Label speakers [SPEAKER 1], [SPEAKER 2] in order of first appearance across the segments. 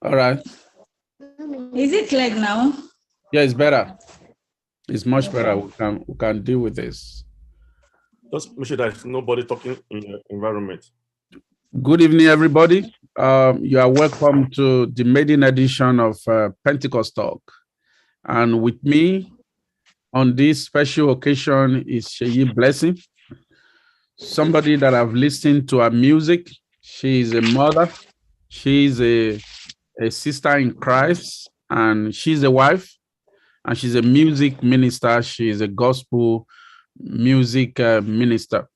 [SPEAKER 1] All right.
[SPEAKER 2] Is it clear now?
[SPEAKER 1] Yeah, it's better. It's much better. We can deal with this.
[SPEAKER 3] Just make sure there's nobody talking in the environment.
[SPEAKER 1] Good evening, everybody. You are welcome to the maiden edition of Pentecost Talk. And with me on this special occasion is Sheyi Blessing, somebody that I've listened to her music. She is a mother. She's a sister in Christ, and she's a wife, and she's a music minister. She is a gospel music minister.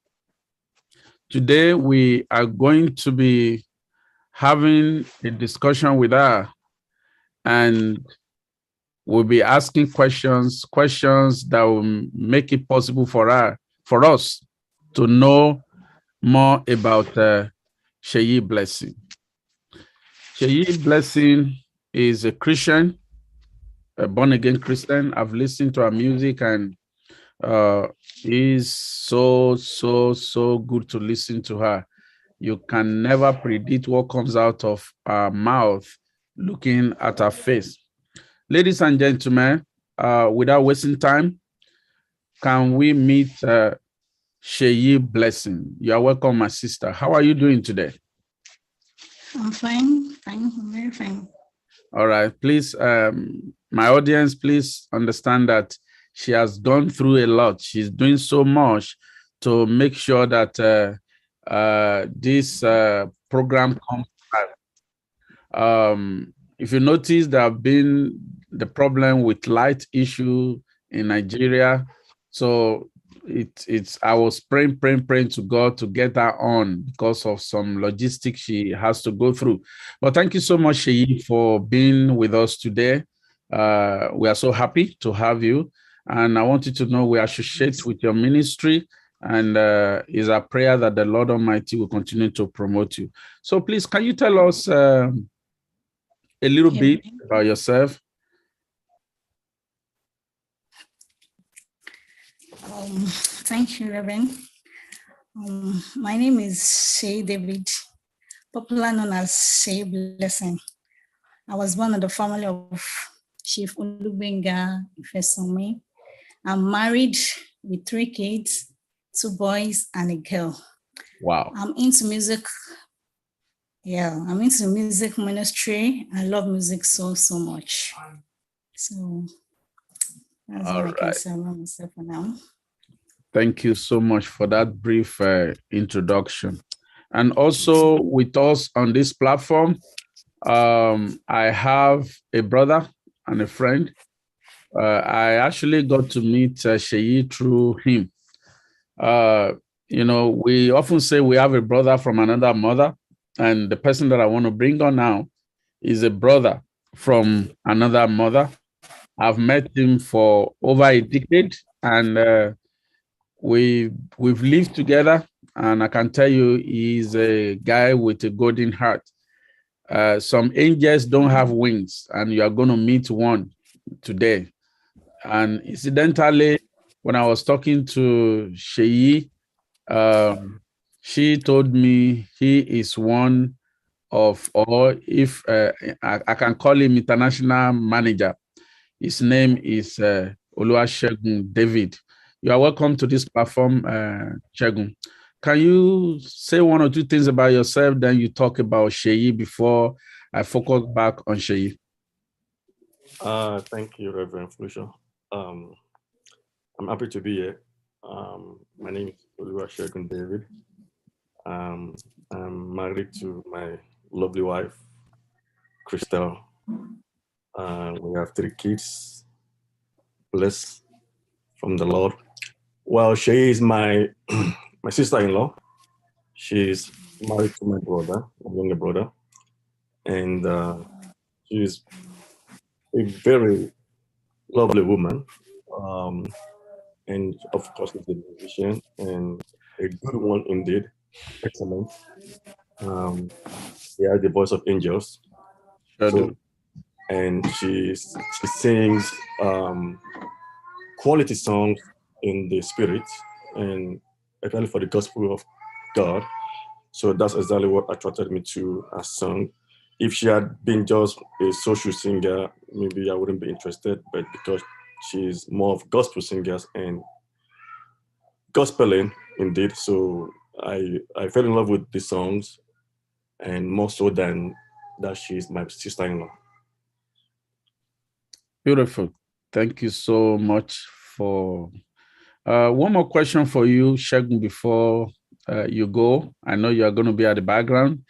[SPEAKER 1] Today, we are going to be having a discussion with her, and we'll be asking questions that will make it possible for us to know more about Sheyi Blessing. Sheyi Blessing is a Christian, a born-again Christian. I've listened to her music, and it's so good to listen to her. You can never predict what comes out of her mouth looking at her face. Ladies and gentlemen, without wasting time, can we meet Sheyi Blessing? You are welcome, my sister. How are you doing today?
[SPEAKER 2] I'm fine. I'm very fine.
[SPEAKER 1] All right. Please, my audience, please understand that she has gone through a lot. She's doing so much to make sure that this program comes live. If you notice, there have been the problem with light issue in Nigeria. So I was praying to God to get her on because of some logistics she has to go through. But thank you so much, Sheyi, for being with us today. We are so happy to have you. And I want you to know we associate with your ministry, and it's our prayer that the Lord Almighty will continue to promote you. So please, can you tell us a little bit about yourself?
[SPEAKER 2] Thank you, Reverend. My name is Sheyi David, popular known as Sheyi Blessing. I was born in the family of Chief Olubenga Ifesome. I'm married with 3 kids, 2 boys and a girl.
[SPEAKER 1] Wow.
[SPEAKER 2] I'm into music. Yeah, I'm into music ministry. I love music so much. So that's all I can say about myself for now.
[SPEAKER 1] Thank you so much for that brief introduction. And also with us on this platform, I have a brother and a friend. I actually got to meet Sheyi through him. We often say we have a brother from another mother, and the person that I want to bring on now is a brother from another mother. I've met him for over a decade, and we've lived together, and I can tell you he's a guy with a golden heart. Some angels don't have wings, and you are going to meet one today. And incidentally, when I was talking to Sheyi, she told me he is one of, or if I can call him international manager. His name is Oluwasegun David. You are welcome to this platform, Shegun. Can you say 1 or 2 things about yourself, then you talk about Sheyi before I focus back on Sheyi?
[SPEAKER 3] Thank you, Reverend Felicia. I'm happy to be here. My name is Oluwasegun David. I'm married to my lovely wife, Crystal. We have 3 kids, blessed from the Lord. Well, she is my my sister-in-law. She's married to my brother, my younger brother, and she's a very lovely woman. And of course, she's a musician and a good one indeed. Excellent. Yeah, the voice of angels. So, and she sings quality songs in the spirit and especially for the gospel of God. So that's exactly what attracted me to a song. if she had been just a social singer, maybe I wouldn't be interested. But because she's more of gospel singers and gospeling indeed, so I fell in love with the songs, and more so than that she's my sister-in-law.
[SPEAKER 1] Beautiful. Thank you so much for. One more question for you, Shegun, before you go. I know you are going to be at the background.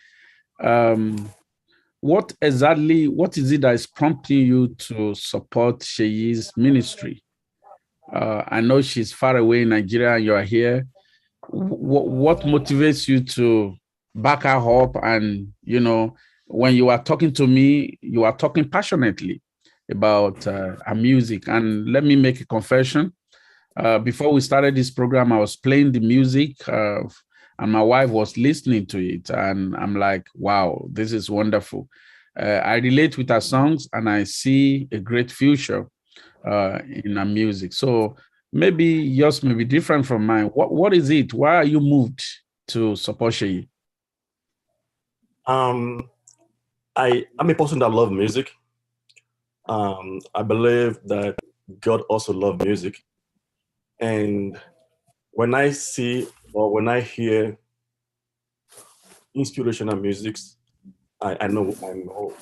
[SPEAKER 1] What is it that is prompting you to support Sheyi's ministry? I know she's far away in Nigeria and you are here. What motivates you to back her up? And, you know, when you are talking to me, you are talking passionately about her music. And let me make a confession. Before we started this program, I was playing the music and my wife was listening to it. And I'm like, wow, this is wonderful. I relate with her songs and I see a great future in her music. So maybe yours may be different from mine. What is it? Why are you moved to support Sheyi?
[SPEAKER 3] I'm a person that loves music. I believe that God also loves music. And when I see or when I hear inspirational music, I know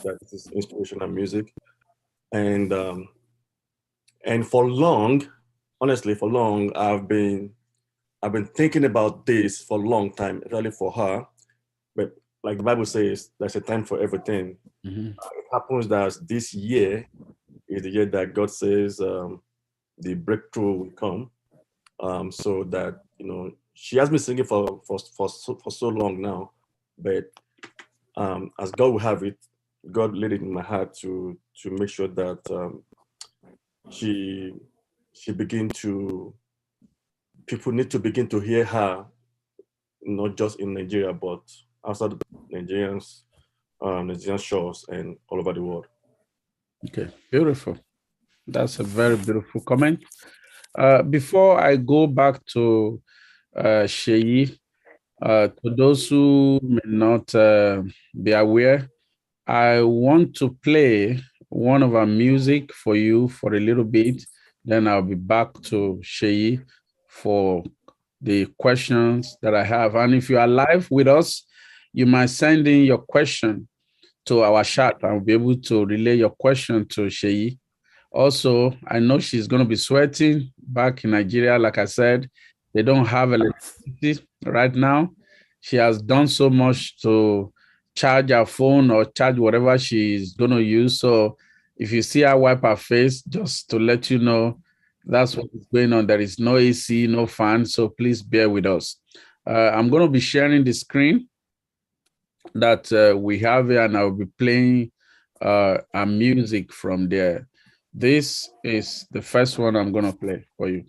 [SPEAKER 3] that this is inspirational music. And for long, honestly, for long, I've been thinking about this for a long time, really for her. But like the Bible says, there's a time for everything.
[SPEAKER 1] Mm-hmm.
[SPEAKER 3] It happens that this year is the year that God says the breakthrough will come. So that, you know, she has been singing for so long now, but as God will have it, God laid it in my heart to make sure that she begin to, people need to begin to hear her, not just in Nigeria, but outside Nigerian shores and all over the world.
[SPEAKER 1] Okay, beautiful. That's a very beautiful comment. Before I go back to Sheyi, to those who may not be aware, I want to play one of our music for you for a little bit. Then I'll be back to Sheyi for the questions that I have. And if you are live with us, you might send in your question to our chat. I'll be able to relay your question to Sheyi. Also, I know she's going to be sweating back in Nigeria. Like I said, they don't have electricity right now. She has done so much to charge her phone or charge whatever she's going to use. So if you see her wipe her face, just to let you know, that's what is going on. There is no AC, no fan. So please bear with us. I'm going to be sharing the screen that we have here, and I'll be playing our music from there. This is the first one I'm going to play for you.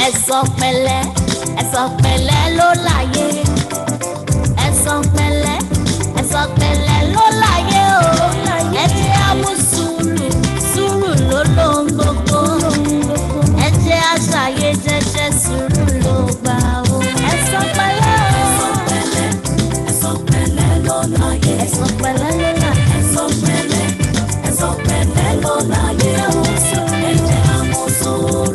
[SPEAKER 4] Ẹ̀sọ̀ pẹ̀lẹ́ ló láyé. Ẹ̀sọ̀ pẹ̀lẹ́ ló láyé o. Ẹ jẹ́ á mú sùúrù ló lóhun gbogbo. Ẹ jẹ́ á ṣàyé jẹ́jẹ́, sùúrù ló gbà o. Ẹ̀sọ̀ pẹ̀lẹ́ ló láyé. Ẹ̀sọ̀ pẹ̀lẹ́ ló láyé o. Ẹ jẹ́ á mú sùúrù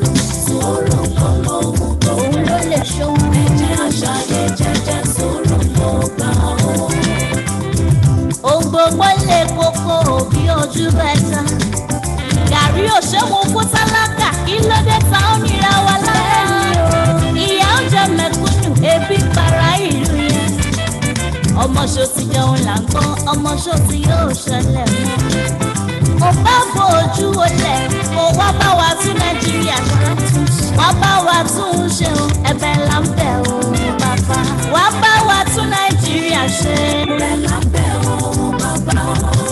[SPEAKER 4] ló lóhun gbogbo. Òun ló lè ṣohun. Ẹ jẹ́ á ṣàyé jẹ́jẹ́, sùúrù ló gbà o. Ohun gbogbo lè kókó bí ojú bẹ́ta. Gàrí òṣèwọ̀n fún tálákà, kí ló dé ta ó nira wa lára? Ìyà oúnjẹ mẹ̀kúnnù, ebi para ìlú yẹn. Ọmọ ṣó ti jẹun là ń gbọ́, ọmọ ṣó ti yóò ṣẹlẹ̀ mọ́. Mo bá bo ojú olè, mo wá bá wa tún Nàìjíríà ṣe. Wá bá wa tún un ṣe o, ẹ̀bẹ̀ là ń bẹ̀ o bàbá. Wá bá wa tún Nàìjíríà ṣe. Ẹ̀bẹ̀ là ń bẹ̀ o bàbá.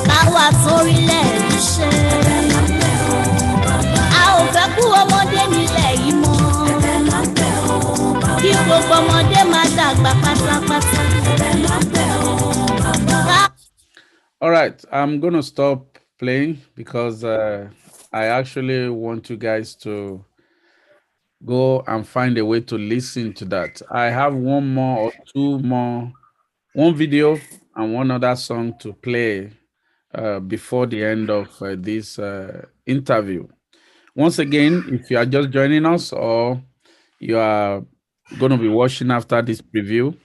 [SPEAKER 4] Báwa tún orílẹ̀-èdè ṣe. Ẹ̀bẹ̀ là ń bẹ̀ o bàbá. A ò fẹ́ kú ọmọdé nílẹ̀ yìí mọ́. Ẹ̀bẹ̀ là ń bẹ̀ o bàbá. Kí gbogbo ọmọdé máa dàgbà pátápátá. Ẹ̀bẹ̀ là ń bẹ̀ o
[SPEAKER 1] All right, I'm gonna stop playing because I actually want you guys to go and find a way to listen to that. I have one more or two more, one video and one other song to play before the end of this interview. Once again, if you are just joining us or you are going to be watching after this preview,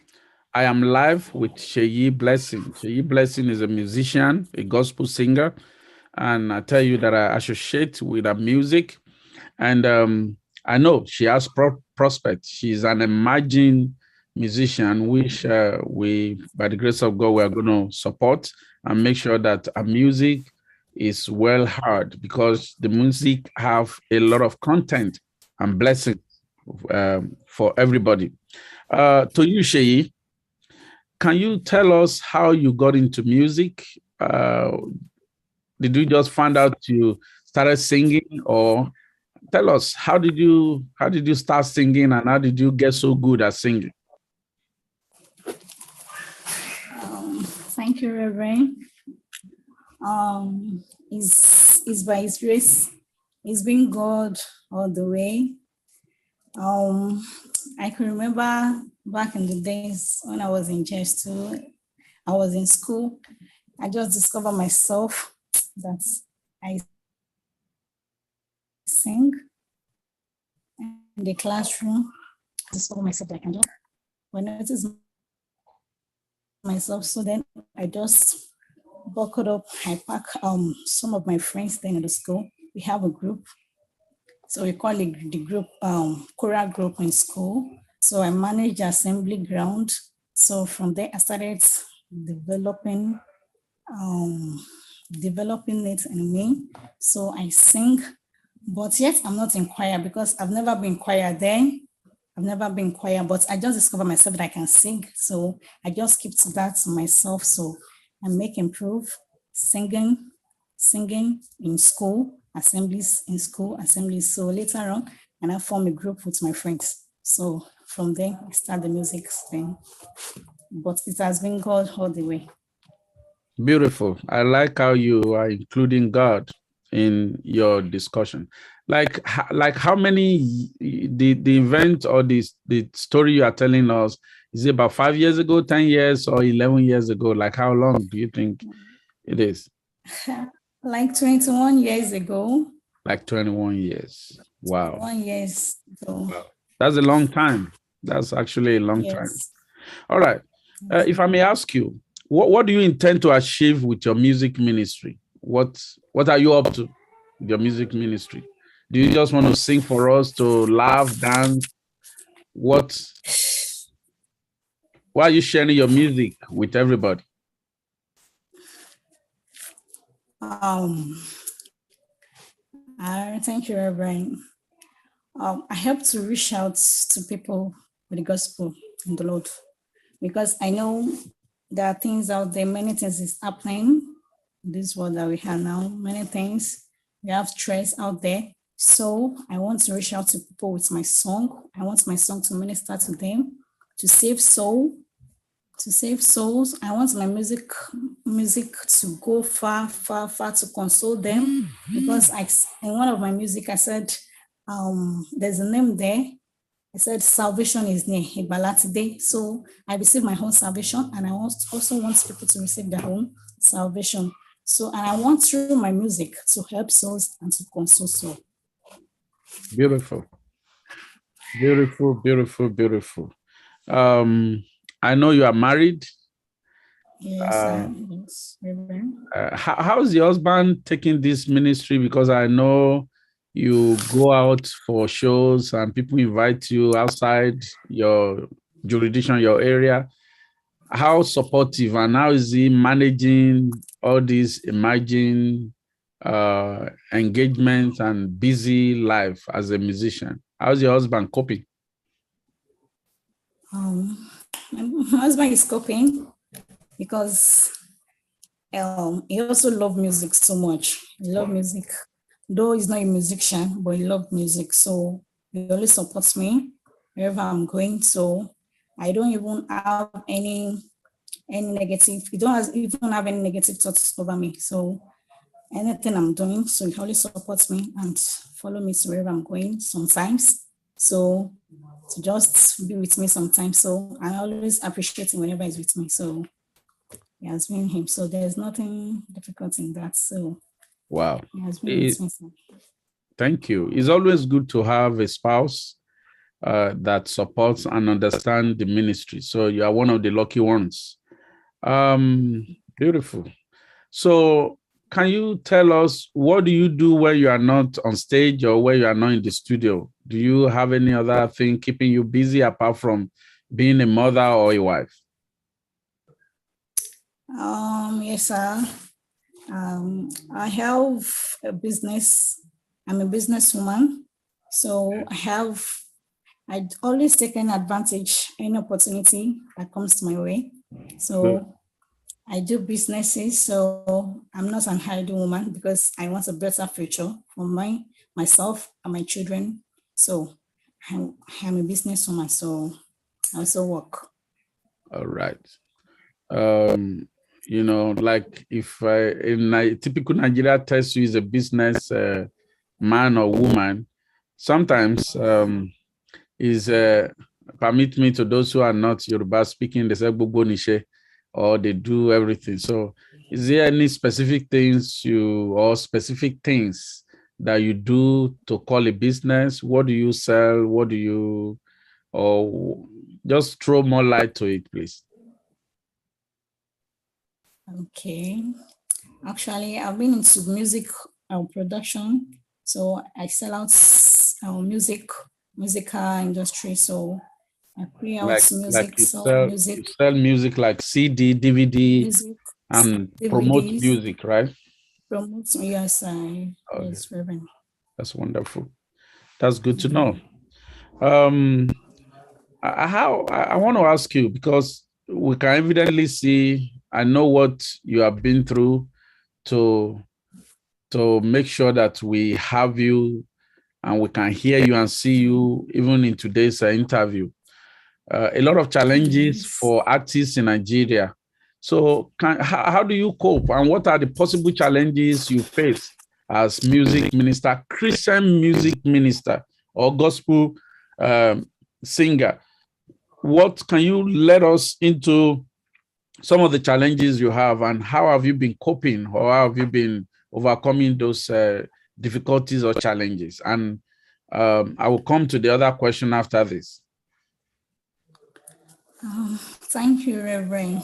[SPEAKER 1] I am live with Sheyi Blessing. Sheyi Blessing is a musician, a gospel singer, and I tell you that I associate with her music. And I know she has prospects. She's an emerging musician, which we, by the grace of God, we are going to support and make sure that her music is well heard, because the music have a lot of content and blessing for everybody. To you, Sheyi, can you tell us how you got into music? Did you just find out you started singing, or tell us how did you start singing and how did you get so good at singing?
[SPEAKER 2] Thank you, Reverend. It's by His grace. It's been God all the way. I can remember back in the days when I was in church too. I was in school. I just discovered myself that I sing in the classroom. I discovered myself that I can just, when I noticed myself, so then I just buckled up. I pack some of my friends then in the school. We have a group, so we call it the group choral group in school. So I managed the assembly ground. So from there I started developing it in me. So I sing, but yet I'm not in choir because I've never been choir then. I've never been choir, but I just discovered myself that I can sing. So I just keep to that to myself. So I make improve singing in school, assemblies in school, assemblies. So later on, and I form a group with my friends. So from there, I start the music thing. But it has been God all the way.
[SPEAKER 1] Beautiful. I like how you are including God in your discussion. Like how many, the event or the story you are telling us, is it about 5 years ago, 10 years, or 11 years ago? Like how long do you think it is?
[SPEAKER 2] Like 21 years ago.
[SPEAKER 1] Like 21 years. Wow.
[SPEAKER 2] 1 year ago.
[SPEAKER 1] Wow. That's a long time. That's actually a long time. All right. If I may ask you, what do you intend to achieve with your music ministry? What are you up to with your music ministry? Do you just want to sing for us, to laugh, dance? Why are you sharing your music with everybody?
[SPEAKER 2] Thank you, Reverend. I help to reach out to people with the gospel and the Lord, because I know there are things out there, many things is happening in this world that we have now, many things. We have stress out there. So I want to reach out to people with my song. I want my song to minister to them, to save souls. I want my music to go far to console them, because in one of my music I said there's a name there. I said salvation is near, Ibalatide. So I received my own salvation, and I also want people to receive their own salvation. So, and I want through my music to help souls and to console souls.
[SPEAKER 1] Beautiful. Beautiful, beautiful, beautiful. I know you are married.
[SPEAKER 2] Yes,
[SPEAKER 1] how's your husband taking this ministry? Because I know you go out for shows and people invite you outside your jurisdiction, your area. How supportive, and how is he managing all these emerging engagements and busy life as a musician? How's your husband coping?
[SPEAKER 2] My husband is coping because he also loves music so much. He loves music. Though he's not a musician, but he loves music. So he always supports me wherever I'm going. So I don't even have any any negative. He don't have any negative thoughts over me. So anything I'm doing, so he always supports me and follow me to wherever I'm going sometimes. So to just be with me sometimes. So I always appreciate him whenever he's with me. So he has been him. So there's nothing difficult in that. So
[SPEAKER 1] wow.
[SPEAKER 2] he has been with me. So.
[SPEAKER 1] Thank you. It's always good to have a spouse that supports and understands the ministry. So you are one of the lucky ones. Beautiful. So can you tell us, what do you do when you are not on stage or when you are not in the studio? Do you have any other thing keeping you busy apart from being a mother or a wife?
[SPEAKER 2] Yes, sir. I have a business. I'm a businesswoman. So I always take an advantage, any opportunity that comes to my way. So
[SPEAKER 1] Good.
[SPEAKER 2] I do businesses. So I'm not an idle woman because I want a better future for myself and my children. So I'm a businesswoman. So I also work.
[SPEAKER 1] All right. You know, like if in a typical Nigeria test you is a business man or woman, sometimes is permit me to those who are not Yoruba speaking, they say "Gbogbo nishe," or they do everything. So is there any specific things or specific things that you do to call a business? What do you sell? What do you, or just throw more light to it, please?
[SPEAKER 2] Okay. Actually, I've been into music production. So I sell out musical industry. So I play out music,
[SPEAKER 1] you
[SPEAKER 2] music.
[SPEAKER 1] sell music like CD, DVD,
[SPEAKER 2] Music,
[SPEAKER 1] and
[SPEAKER 2] DVDs,
[SPEAKER 1] promote music, right?
[SPEAKER 2] Yes,
[SPEAKER 1] Okay.
[SPEAKER 2] yes, Reverend.
[SPEAKER 1] That's wonderful. That's good to know. I want to ask you, because we can evidently see, I know what you have been through to make sure that we have you and we can hear you and see you even in today's interview. A lot of challenges for artists in Nigeria. So how do you cope, and what are the possible challenges you face as music minister, Christian music minister, or gospel singer? What can you let us into some of the challenges you have, and how have you been coping, or how have you been overcoming those difficulties or challenges? And I will come to the other question after this.
[SPEAKER 2] Thank you, Reverend.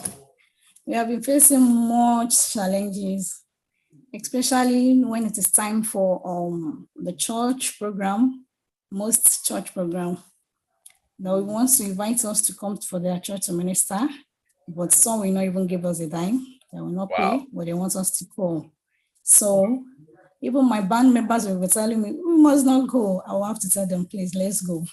[SPEAKER 2] We have been facing much challenges, especially when it is time for the church program, most church program. Now we want to invite us to come for their church to minister, but some will not even give us a dime. They will not pay, but they want us to go. So even my band members will be telling me, we must not go. I will have to tell them, please, let's go.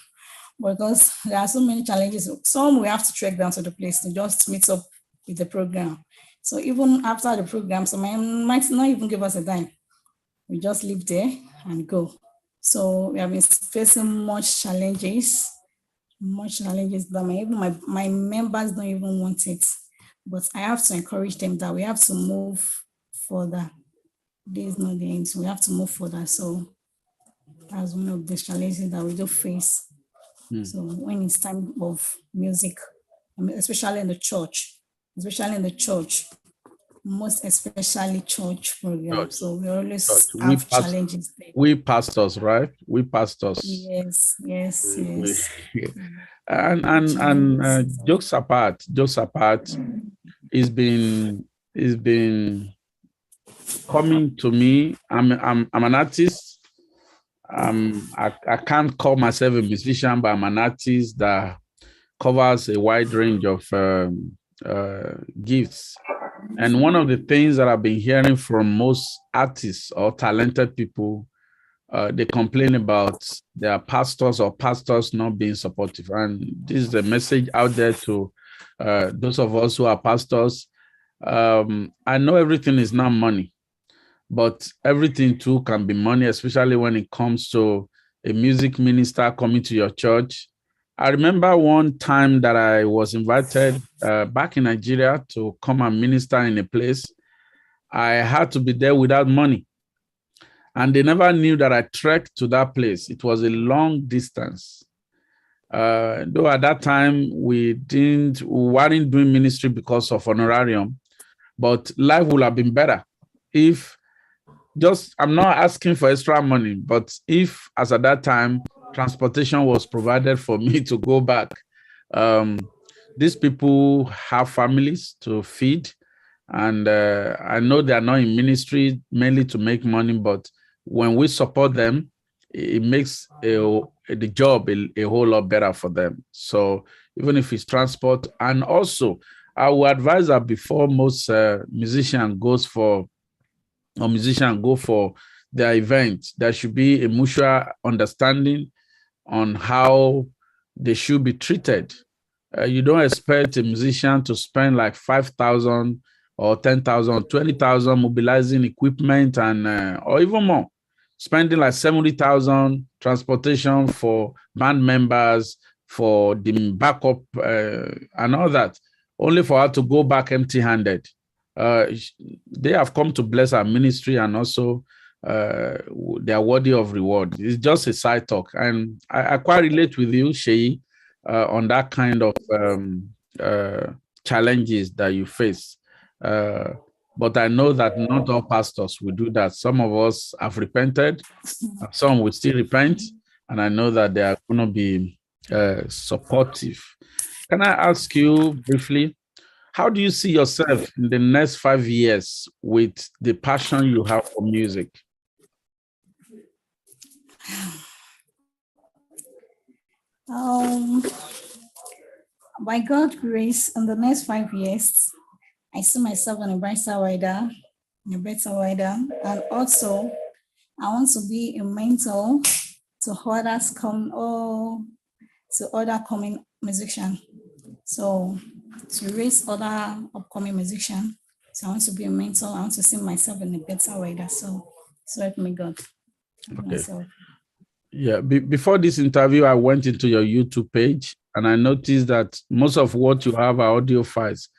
[SPEAKER 2] Because there are so many challenges. Some we have to trek down to the place to just meet up with the program. So even after the program, some might not even give us a dime. We just live there and go. So we have been facing much challenges that even my members don't even want it. But I have to encourage them that we have to move further. There's no the end. So we have to move further. So that's one of the challenges that we do face. So when it's time of music, especially in the church, most especially church program. So we always have challenges there.
[SPEAKER 1] We pastors, right? We pastors.
[SPEAKER 2] Yes.
[SPEAKER 1] And jokes apart, it's been coming to me. I'm an artist. I can't call myself a musician, but I'm an artist that covers a wide range of gifts. And one of the things that I've been hearing from most artists or talented people, they complain about their pastors not being supportive. And this is a message out there to those of us who are pastors. I know everything is not money, but everything too can be money, especially when it comes to a music minister coming to your church I remember one time that I was invited back in Nigeria to come and minister in a place. I had to be there without money. And they never knew that I trekked to that place. It was a long distance. Though at that time we weren't doing ministry because of honorarium, but life would have been better if I'm not asking for extra money, but if as at that time transportation was provided for me to go back. These people have families to feed, and I know they are not in ministry mainly to make money, but when we support them, it makes the job a whole lot better for them. So even if it's transport, and also I will advise that before most musician go for their event, there should be a mutual understanding on how they should be treated. You don't expect a musician to spend like 5,000 or 10,000, 20,000 mobilizing equipment and or even more, spending like 70,000 transportation for band members, for the backup and all that, only for her to go back empty-handed. They have come to bless our ministry, and also they are worthy of reward. It's just a side talk, and I quite relate with you, Sheyi, on that kind of challenges that you face. But I know that not all pastors will do that. Some of us have repented, some will still repent, and I know that they are going to be supportive. Can I ask you briefly, how do you see yourself in the next 5 years with the passion you have for music?
[SPEAKER 2] By God's grace, in the next 5 years, I see myself in a better wider, and also I want to be a mentor to others other coming musicians. So to raise other upcoming musicians. So I want to be a mentor. I want to see myself in a better wider. So help me God.
[SPEAKER 1] Okay.
[SPEAKER 2] Myself.
[SPEAKER 1] Yeah, before this interview, I went into your YouTube page and I noticed that most of what you have are audio files.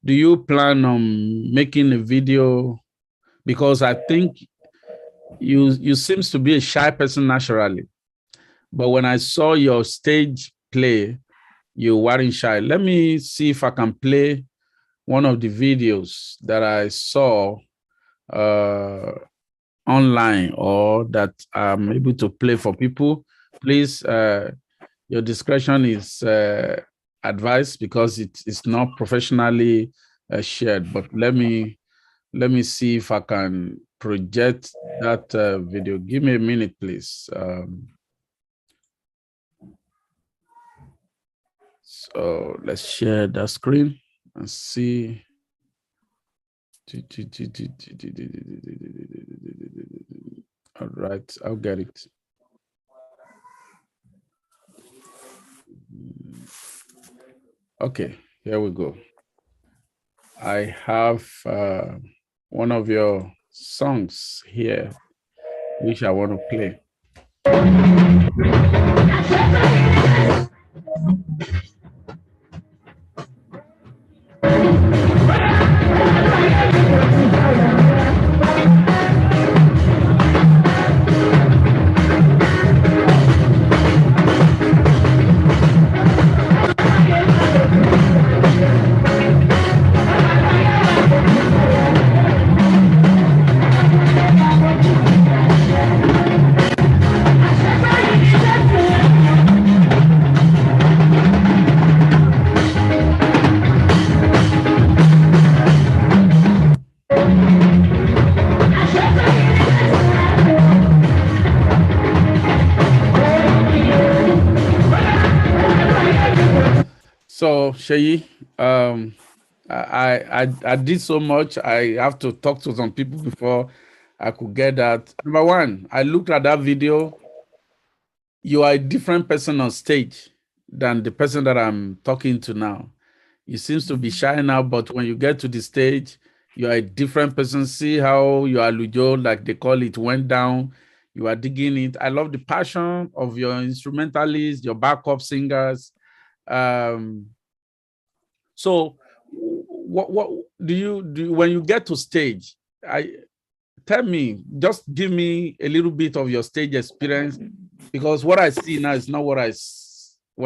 [SPEAKER 1] Do you plan on making a video? Because I think you seems to be a shy person naturally. But when I saw your stage play, you weren't shy. Let me see if I can play one of the videos that I saw online, or that I'm able to play for people. Please, your discretion is advised because it's not professionally shared. But let me see if I can project that video. Give me a minute, please. So let's share that screen and see. All right, I'll get it. Okay, here we go. I have one of your songs here, which I want to play. So Sheyi, I did so much. I have to talk to some people before I could get that. Number one, I looked at that video. You are a different person on stage than the person that I'm talking to now. You seems to be shy now, but when you get to the stage, you are a different person. See how your alujo, like they call it, went down. You are digging it. I love the passion of your instrumentalists, your backup singers. So what do you do when you get to stage? Tell me, just give me a little bit of your stage experience, because what I see now is not what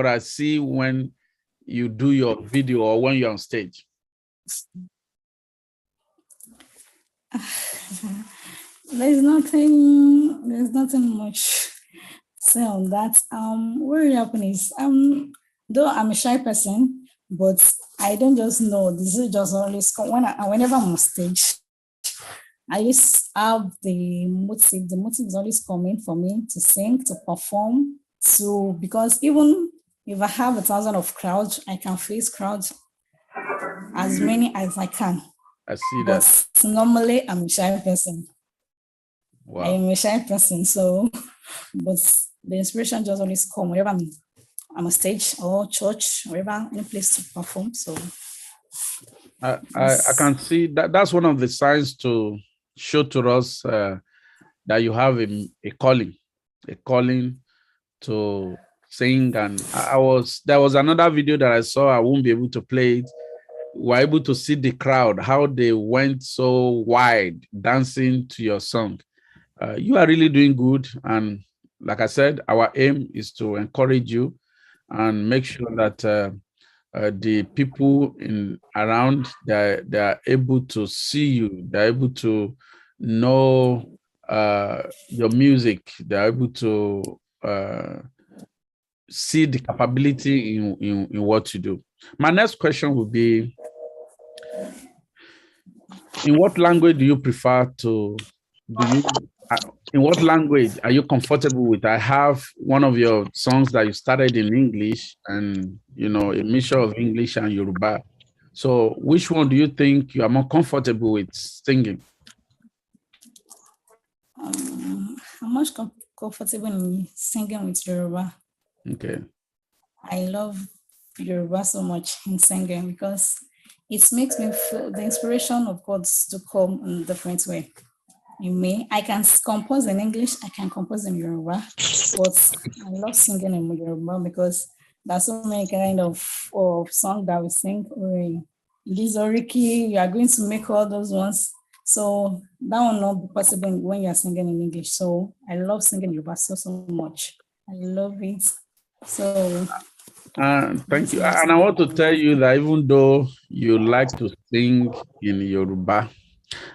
[SPEAKER 1] I see when you do your video or when you're on stage.
[SPEAKER 2] There's nothing much to say on that. What really happened is, though I'm a shy person, but I don't just know. This is just always come whenever I'm on stage. I just have the motive. The motive is always coming for me to sing, to perform, because even if I have 1,000 of crowds, I can face crowds as many as I can.
[SPEAKER 1] I see that.
[SPEAKER 2] But normally I'm a shy person.
[SPEAKER 1] Wow.
[SPEAKER 2] I am a shy person, so but the inspiration just always come whenever I'm on stage or church, wherever, any place to perform. So
[SPEAKER 1] I can see that that's one of the signs to show to us that you have a calling to sing. And there was another video that I saw. I won't be able to play it. We're able to see the crowd, how they went so wide dancing to your song. You are really doing good. And like I said, our aim is to encourage you and make sure that the people around, they are able to see you, they're able to know your music, they're able to see the capability in what you do. My next question would be, in what language do you prefer to in what language are you comfortable with? I have one of your songs that you started in English, and a mixture of English and Yoruba. So which one do you think you are more comfortable with singing?
[SPEAKER 2] I'm much comfortable in singing with Yoruba.
[SPEAKER 1] Okay.
[SPEAKER 2] I love Yoruba so much in singing because it makes me feel the inspiration of God to come in a different way. In me, I can compose in English, I can compose in Yoruba, but I love singing in Yoruba because there's so many kind of songs that we sing. Lizoriki, you are going to make all those ones. So that will not be possible when you are singing in English. So I love singing Yoruba so much. I love it. So
[SPEAKER 1] thank you. And I want to tell you that even though you like to sing in Yoruba,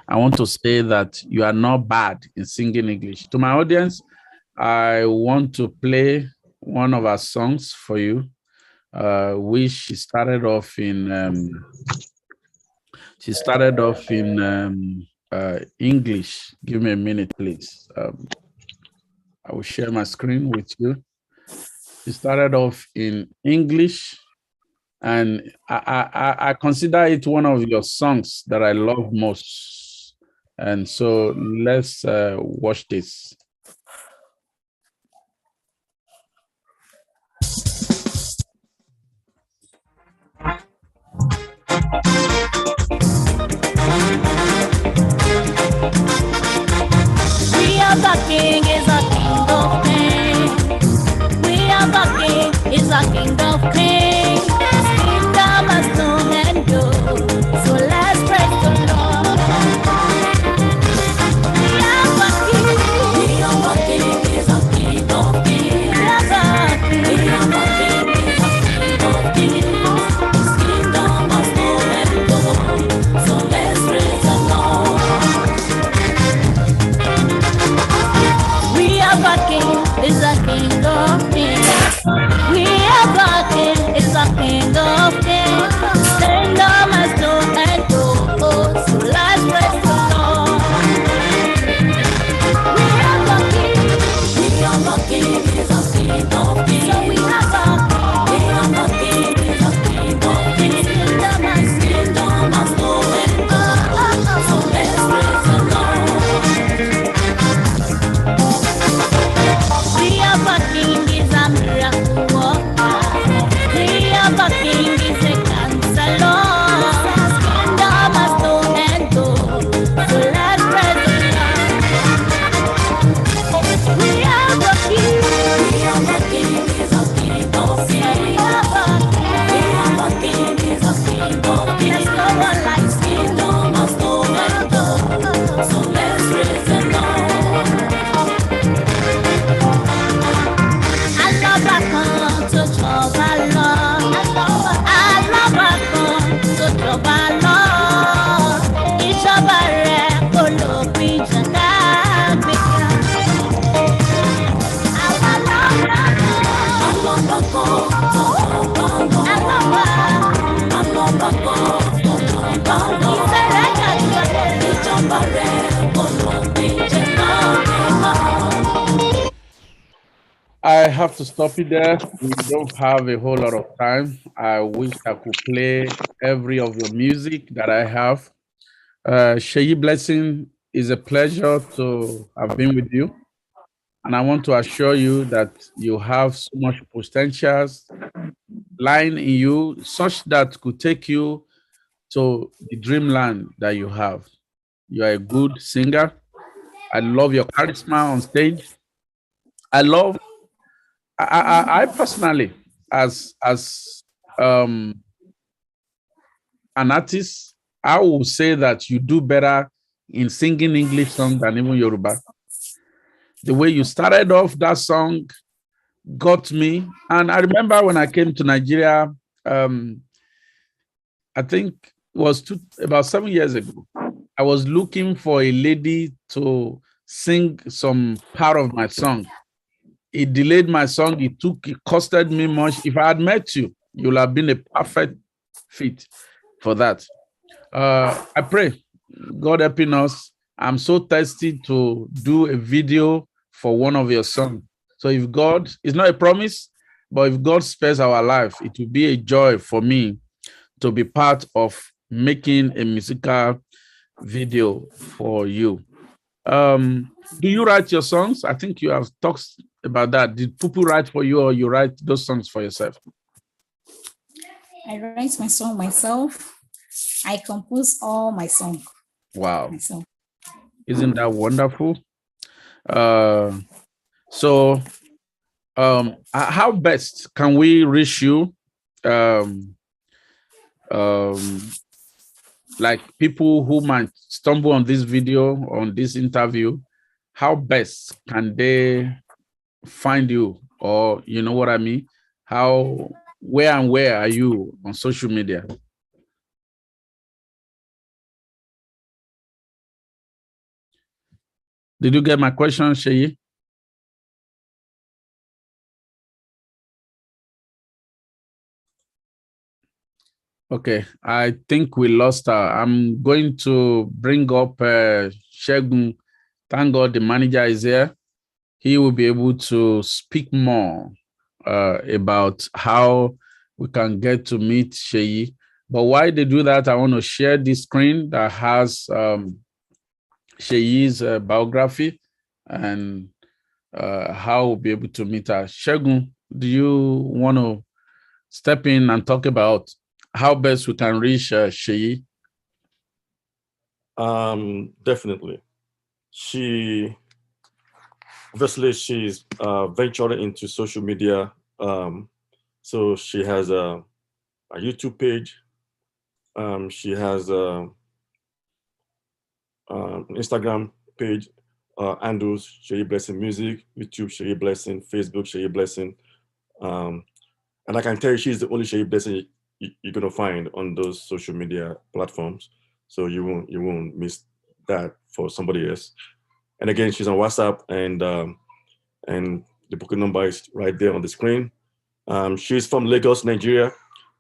[SPEAKER 1] I want to say that you are not bad in singing English. To my audience, I want to play one of our songs for you, which she started off in English. Give me a minute, please. I will share my screen with you. She started off in English, and I consider it one of your songs that I love most. And so let's watch this.
[SPEAKER 4] We are the king, is a king of kings. We are the king, is a king of kings. His kingdom has known and good. So let's praise the Lord. We are the king. We are the king, is a king of kings. We are the king. We are the king, is a king of kings. His kingdom has known and good. So let's praise the Lord. We are the king, is a king of kings. We are the king,
[SPEAKER 1] I have to stop it there. We don't have a whole lot of time. I wish I could play every of your music that I have. Sheyi Blessing, is a pleasure to have been with you. And I want to assure you that you have so much potentials lying in you, such that could take you to the dreamland that you have. You are a good singer. I love your charisma on stage. I love I personally, as um, an artist, I will say that you do better in singing English songs than even Yoruba. The way you started off that song got me, and I remember when I came to Nigeria, I think it was about 7 years ago. I was looking for a lady to sing some part of my song. It delayed my song. It costed me much. If I had met you, you would have been a perfect fit for that. I pray God helping us. I'm so thirsty to do a video for one of your songs. So if God, it's not a promise, but if God spares our life, it will be a joy for me to be part of making a musical video for you. Do you write your songs? I think you have talked about that. Did people write for you, or you write those songs for yourself?
[SPEAKER 2] I write my song myself. I compose all my songs.
[SPEAKER 1] Wow.
[SPEAKER 2] Myself.
[SPEAKER 1] Isn't that wonderful? How best can we reach you? Like people who might stumble on this video, on this interview, how best can they find you? Or you know what I mean? Where are you on social media? Did you get my question, Sheyi? Okay, I think we lost her. I'm going to bring up Shegun. Thank God the manager is here. He will be able to speak more about how we can get to meet Sheyi. But while they do that, I want to share this screen that has Sheyi's biography and how we'll be able to meet her. Shegun, do you want to step in and talk about how best we can reach Sheyi?
[SPEAKER 3] Definitely. She's venturing into social media. So she has a YouTube page. She has an Instagram page, handles Sheyi Blessing Music, YouTube Sheyi Blessing, Facebook Sheyi Blessing. And I can tell you, she's the only Sheyi Blessing you're gonna find on those social media platforms. So you won't miss that for somebody else. And again, she's on WhatsApp, and the booking number is right there on the screen. She's from Lagos, Nigeria,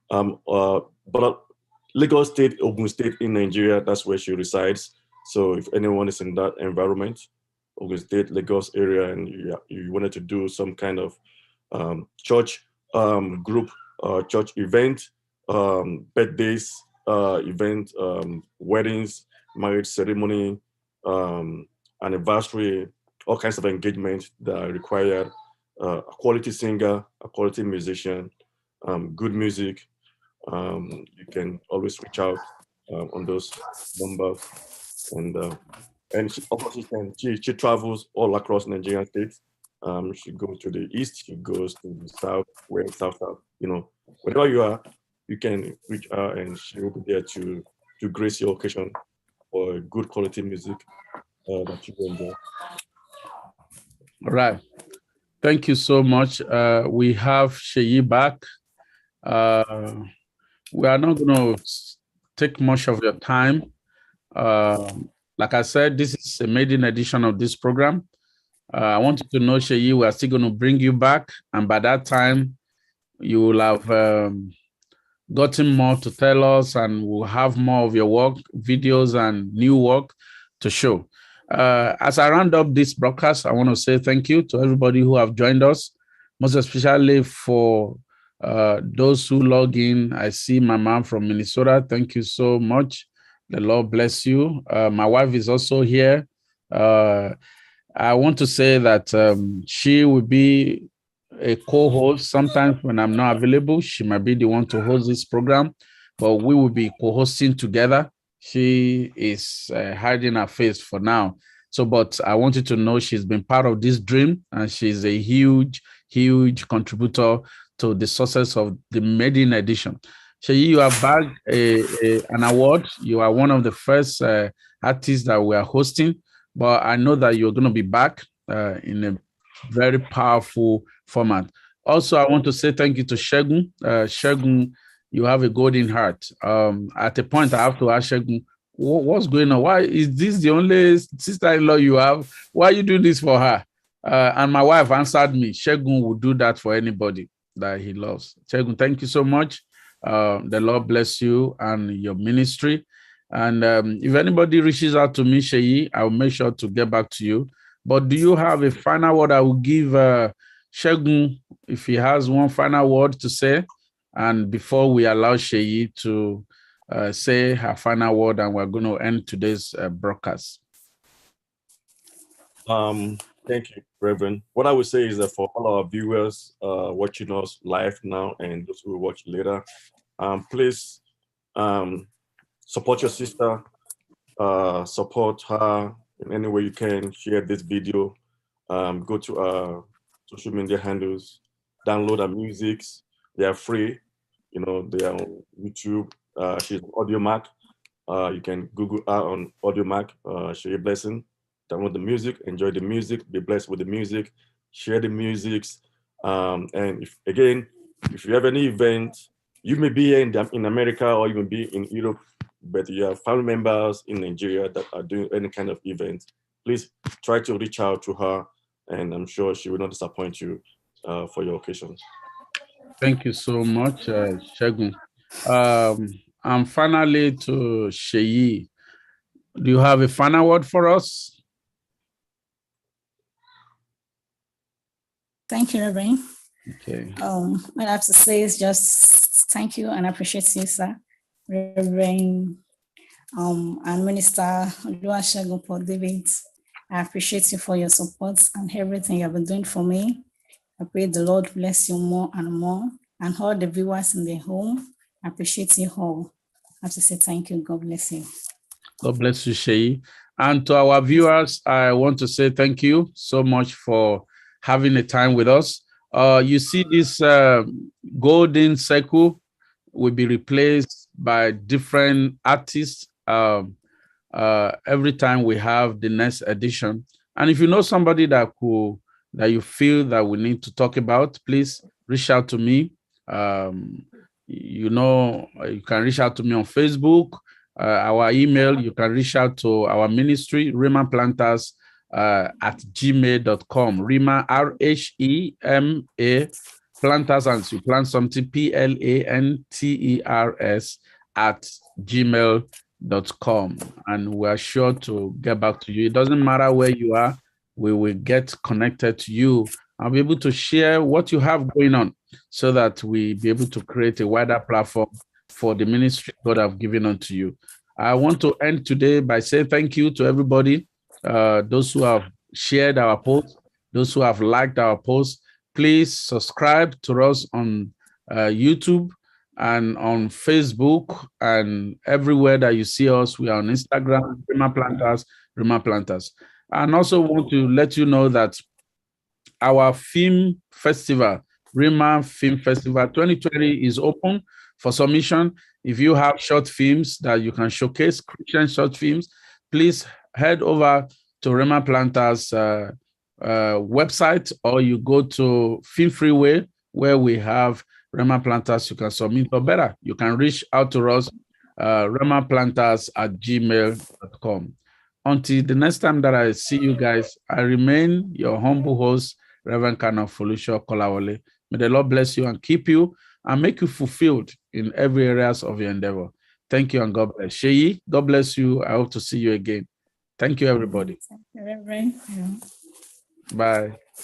[SPEAKER 3] but Lagos State, Ogun State in Nigeria, that's where she resides. So if anyone is in that environment, Ogun State, Lagos area, and you wanted to do some kind of church group, church event, birthdays, event, weddings, marriage ceremony, anniversary, all kinds of engagement that require a quality singer, a quality musician, good music, you can always reach out on those numbers. And she travels all across Nigerian states. She goes to the east, she goes to the south, west, south, wherever you are, you can reach her, and she will be there to grace your occasion for good quality music that you will enjoy.
[SPEAKER 1] All right. Thank you so much. We have Sheyi back. We are not going to take much of your time. Like I said, this is a maiden edition of this program. I want you to know, Sheyi, we are still going to bring you back. And by that time, you will have gotten more to tell us, and we'll have more of your work, videos, and new work to show. As I round up this broadcast, I want to say thank you to everybody who have joined us. most especially for those who log in. I see my mom from Minnesota. Thank you so much. The Lord bless you. My wife is also here. I want to say that she will be a co-host. Sometimes when I'm not available, she might be the one to host this program, but we will be co-hosting together. She is hiding her face for now. So, but I want you to know she's been part of this dream, and she's a huge, huge contributor to the success of the Maiden edition. Sheyi, you have bagged an award. You are one of the first artists that we are hosting, but I know that you're going to be back in a very powerful format. Also, I want to say thank you to Shegun. Shegun, you have a golden heart. At a point, I have to ask Shegun, what's going on? Why is this the only sister-in-law you have? Why are you doing this for her? And my wife answered me, Shegun will do that for anybody that he loves. Shegun, thank you so much. The Lord bless you and your ministry. And if anybody reaches out to me, Sheyi, I will make sure to get back to you. But do you have a final word I will give Shegun, if he has one final word to say? And before we allow Sheyi to say her final word, and we're going to end today's broadcast.
[SPEAKER 3] Thank you, Reverend. What I would say is that for all our viewers watching us live now and those who will watch later, please support your sister, support her in any way you can. Share this video, go to our social media handles, download our musics. They are free. You know, they are on YouTube. She's on AudioMac. You can Google her on AudioMac. Share a blessing. Download the music, enjoy the music, be blessed with the music, share the musics. And if you have any event, you may be in America or you may be in Europe, but you have family members in Nigeria that are doing any kind of event, please try to reach out to her, and I'm sure she will not disappoint you for your occasion.
[SPEAKER 1] Thank you so much, Shegun. And finally to Sheyi, do you have a final word for us?
[SPEAKER 2] Thank you, Reverend.
[SPEAKER 1] Okay.
[SPEAKER 2] What I have to say is just thank you and appreciate you, sir, Reverend, and Minister Oluwasegun Paul David. I appreciate you for your support and everything you have been doing for me. I pray the Lord bless you more and more, and all the viewers in the home. I appreciate you all. I have to say thank you. God bless you.
[SPEAKER 1] God bless you, Sheyi. And to our viewers, I want to say thank you so much for having a time with us. You see this golden circle will be replaced by different artists every time we have the next edition. And if you know somebody that you feel that we need to talk about, please reach out to me. You can reach out to me on Facebook. Our email, you can reach out to our ministry, Rhema Planters at gmail.com. Rhema, R-H-E-M-A, Planters, and you plant something, Planters at gmail.com. And we are sure to get back to you. It doesn't matter where you are, we will get connected to you. I'll be able to share what you have going on so that we be able to create a wider platform for the ministry God have given unto you. I want to end today by saying thank you to everybody, those who have shared our post, those who have liked our post. Please subscribe to us on YouTube and on Facebook and everywhere that you see us. We are on Instagram, Rhema Planters. And also want to let you know that our film festival, Rhema Film Festival 2020, is open for submission. If you have short films that you can showcase, Christian short films, please head over to Rhema Planters website, or you go to Film Freeway where we have Rhema Planters. You can submit, or better, you can reach out to us, rhemaplanters@gmail.com. Until the next time that I see you guys, I remain your humble host, Reverend Canon Folusho Kolawole. May the Lord bless you and keep you and make you fulfilled in every areas of your endeavor. Thank you and God bless. Sheyi, God bless you. I hope to see you again. Thank you, everybody.
[SPEAKER 2] Thank you, Reverend.
[SPEAKER 1] Bye.